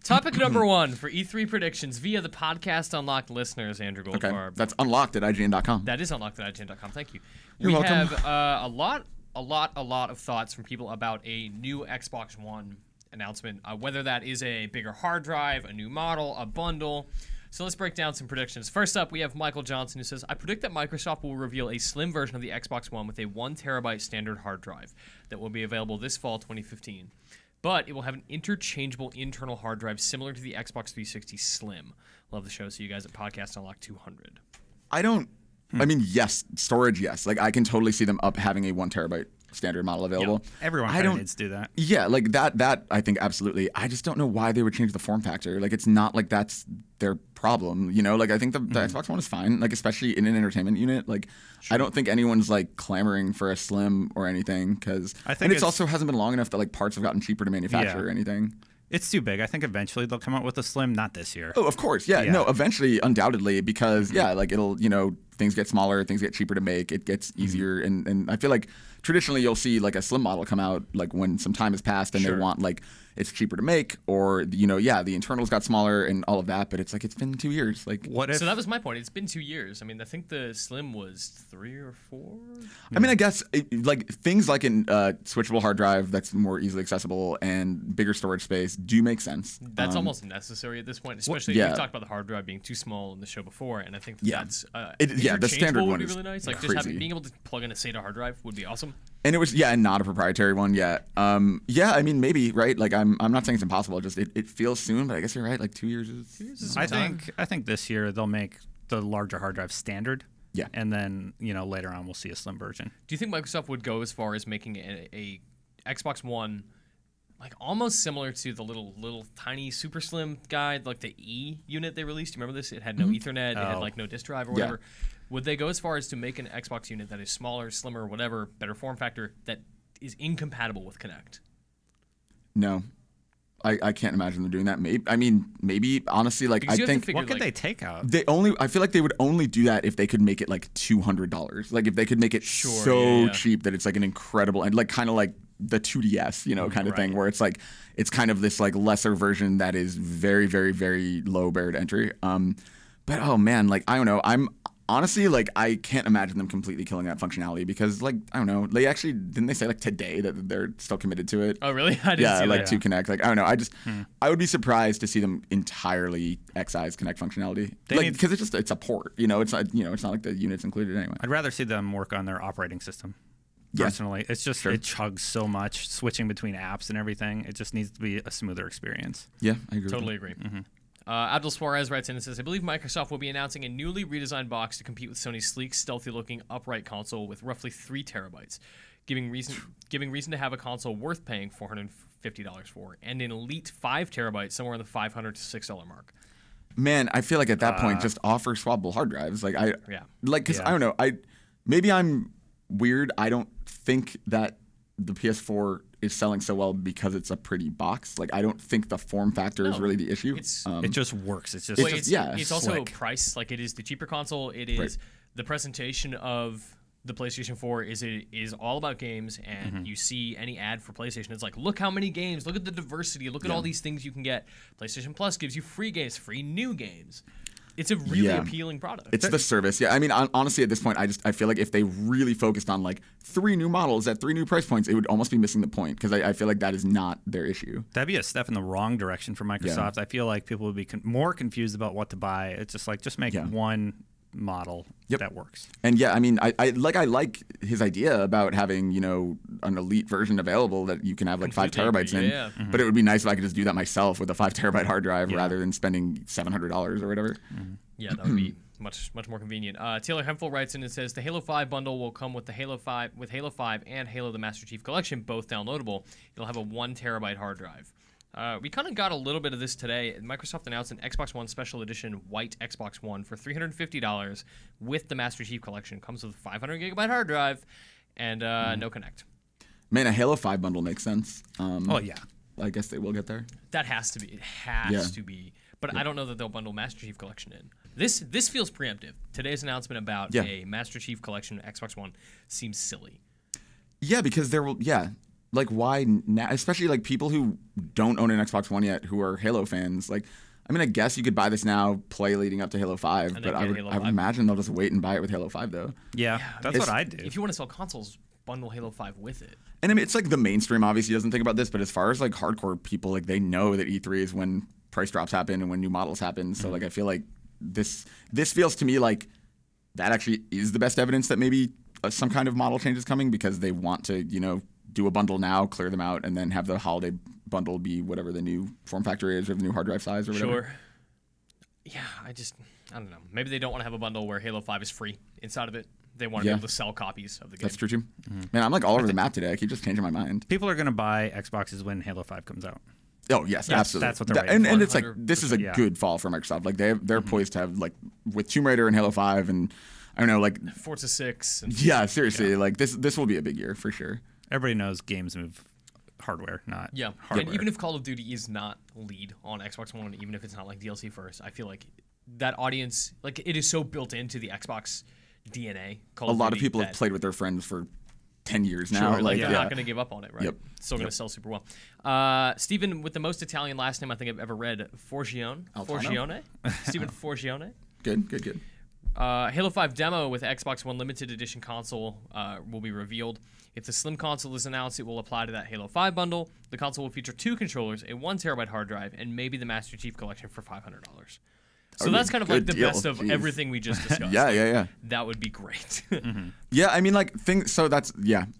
Topic number 1 for E3 predictions via the podcast Unlocked listeners, Andrew Goldfarb. That's unlocked at IGN.com. That is unlocked at IGN.com. Thank you. You're welcome. We have a lot of thoughts from people about a new Xbox One announcement, whether that is a bigger hard drive, a new model, a bundle. So let's break down some predictions. First up, we have Michael Johnson, who says, I predict that Microsoft will reveal a slim version of the Xbox One with a 1 terabyte standard hard drive that will be available this fall 2015. But it will have an interchangeable internal hard drive similar to the Xbox 360 Slim. Love the show. See you guys at Podcast Unlock 200. I mean, yes, storage, yes. Like, I can totally see them having a 1 terabyte standard model available. Yeah, everyone kind of needs to do that. Yeah, like that I think absolutely. I just don't know why they would change the form factor. Like, it's not like that's their problem, you know? Like, I think the Xbox One is fine, like, especially in an entertainment unit. Like, sure. I don't think anyone's, like, clamoring for a Slim or anything, because... And it also hasn't been long enough that, like, parts have gotten cheaper to manufacture or anything. It's too big. I think eventually they'll come out with a Slim, not this year. Oh, of course. Yeah. No, eventually, undoubtedly, because, like, it'll, you know, things get smaller, things get cheaper to make, it gets easier. And I feel like traditionally you'll see, like, a Slim model come out, like, when some time has passed and they want, like, it's cheaper to make, or, you know, the internals got smaller and all of that, but it's like, it's been 2 years. Like, what if... So that was my point. It's been 2 years. I mean, I think the Slim was 3 or 4. I mean, I guess, like, things like an switchable hard drive that's more easily accessible and bigger storage space do make sense. That's almost necessary at this point, especially if we talked about the hard drive being too small in the show before, and I think that's... the standard one would be is really nice. Like, crazy. just being able to plug in a SATA hard drive would be awesome. And it was, and not a proprietary one yet. I mean, maybe, right? Like, I'm not saying it's impossible. Just it feels soon, but I guess you're right. Like, 2 years is I think this year they'll make the larger hard drive standard. Yeah. And then, you know, later on we'll see a slim version. Do you think Microsoft would go as far as making a Xbox One like almost similar to the little tiny super slim guy, like the E unit they released? You remember this? It had no Ethernet, it had like no disk drive or whatever. Would they go as far as to make an Xbox unit that is smaller, slimmer, whatever, better form factor, that is incompatible with Kinect? No. I can't imagine them doing that. Maybe honestly, like, I think what could they take out? I feel like they would only do that if they could make it like $200. Like, if they could make it cheap that it's like an incredible, and like kind of like the 2DS, you know, kind of thing, where it's like it's kind of this like lesser version that is very, very, very low barrier to entry. But oh man, like, I don't know. Honestly, like, I can't imagine them completely killing that functionality, because, like, I don't know. They actually, didn't they say, like, today that they're still committed to it? Oh, really? I didn't see like, that. to Kinect. Like, I don't know. I would be surprised to see them entirely excise Kinect functionality. Because it's a port. You know, it's not like the unit's included anyway. I'd rather see them work on their operating system. Personally, it's just it chugs so much, switching between apps and everything. It just needs to be a smoother experience. Yeah, I agree. Totally agree. Abdul Suarez writes in and says, I believe Microsoft will be announcing a newly redesigned box to compete with Sony's sleek, stealthy-looking upright console with roughly 3 terabytes, giving reason to have a console worth paying $450 for, and an elite 5 terabytes somewhere in the $500 to $6 mark. Man, I feel like at that point, just offer swappable hard drives. Like, I don't know. Maybe I'm weird. I don't think that the PS4 is selling so well because it's a pretty box. Like, I don't think the form factor is really the issue. It just works. It's also price. Like, it is the cheaper console. It is the presentation of the PlayStation 4 is all about games, and you see any ad for PlayStation, it's like, look how many games, look at the diversity, look at all these things you can get. PlayStation Plus gives you free games, free new games. It's a really appealing product. It's the service. Yeah, I mean, honestly, at this point, I feel like if they really focused on like 3 new models at 3 new price points, it would almost be missing the point, because I feel like that is not their issue. That'd be a step in the wrong direction for Microsoft. Yeah. I feel like people would be more confused about what to buy. It's just like, just make one model that works. And I mean, I like his idea about having, you know, an elite version available that you can have like 5 terabytes in. But it would be nice if I could just do that myself with a 5 terabyte hard drive rather than spending $700 or whatever. Yeah, that would be much more convenient. Taylor Hemphill writes in and says the Halo 5 bundle will come with the Halo 5 and Halo the Master Chief Collection, both downloadable. It'll have a 1 terabyte hard drive. We kind of got a little bit of this today. Microsoft announced an Xbox One Special Edition White Xbox One for $350 with the Master Chief Collection. Comes with a 500 gigabyte hard drive and no Kinect. Man, a Halo 5 bundle makes sense. Oh, yeah. I guess they will get there. That has to be. It has to be. But I don't know that they'll bundle Master Chief Collection in. This feels preemptive. Today's announcement about a Master Chief Collection Xbox One seems silly. Yeah, because there will... Yeah. like why now? Especially like people who don't own an Xbox One yet, who are Halo fans. Like, I mean, I guess you could buy this now, play leading up to Halo 5, but I would imagine they'll just wait and buy it with Halo 5 though. Yeah, that's what I do. If you want to sell consoles, bundle Halo 5 with it. And I mean, it's like the mainstream obviously doesn't think about this, but as far as like hardcore people, like they know that E3 is when price drops happen and when new models happen. So like I feel like this feels to me like that actually is the best evidence that maybe some kind of model change is coming, because they want to, you know, do a bundle now, clear them out, and then have the holiday bundle be whatever the new form factor is or the new hard drive size or whatever. Sure. Yeah, I don't know. Maybe they don't want to have a bundle where Halo 5 is free inside of it. They want to be able to sell copies of the game. That's true too. Man, I'm like all over the map today. I keep just changing my mind. People are going to buy Xboxes when Halo 5 comes out. Oh yes, absolutely. That's what they're waiting for. And it's like this is a good fall for Microsoft. Like they're poised to have, like, with Tomb Raider and Halo 5 and I don't know, like Forza 6. Yeah, seriously, like this will be a big year for sure. Everybody knows games move hardware, not hardware. And even if Call of Duty is not lead on Xbox One, even if it's not like DLC first, I feel like that audience, like, it is so built into the Xbox DNA. A lot of people have played with their friends for 10 years now. Sure, like they're not going to give up on it, right? Yep. Still going to sell super well. Stephen, with the most Italian last name I think I've ever read, Forgione. Stephen Forgione. Good. Halo 5 demo with Xbox One limited edition console will be revealed. If the Slim console is announced, it will apply to that Halo 5 bundle. The console will feature 2 controllers, a 1 terabyte hard drive, and maybe the Master Chief Collection for $500. So that's kind of like the best of everything we just discussed. Yeah. That would be great. Yeah, I mean, like, so that's,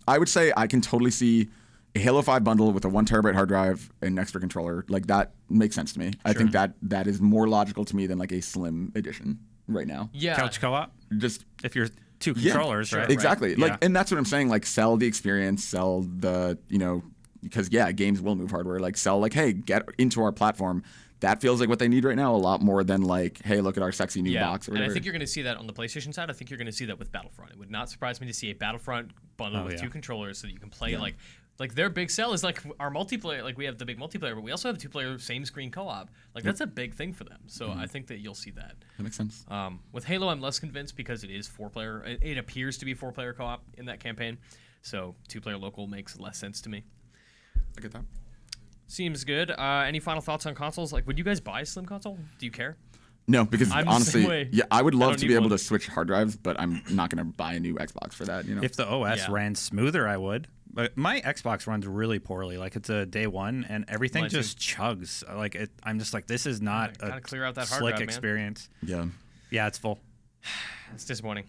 I would say I can totally see a Halo 5 bundle with a 1 terabyte hard drive and an extra controller. Like, that makes sense to me. I think that is more logical to me than like a Slim edition right now. Yeah. Couch co-op? Just if you're 2 controllers, right? Exactly. Right. Like, and that's what I'm saying. Like, sell the experience, sell the, you know, because games will move hardware. Like, sell, like, hey, get into our platform. That feels like what they need right now a lot more than like, hey, look at our sexy new box or whatever. And I think you're going to see that on the PlayStation side. I think you're going to see that with Battlefront. It would not surprise me to see a Battlefront bundle with 2 controllers so that you can play like their big sell is like our multiplayer. Like, we have the big multiplayer, but we also have 2-player same screen co-op. Like, that's a big thing for them. So I think that you'll see that. That makes sense. With Halo, I'm less convinced because it is 4-player. It appears to be 4-player co-op in that campaign. So 2-player local makes less sense to me. I get that. Seems good. Any final thoughts on consoles? Like, would you guys buy a Slim console? Do you care? No, because honestly, I would love to be able to switch hard drives, but I'm not going to buy a new Xbox for that. You know, if the OS ran smoother, I would. But my Xbox runs really poorly. Like, it's a day one, and everything just chugs. Like, I'm just like, this is not a clear out that hard slick drive, experience. Yeah, yeah, it's full. It's disappointing.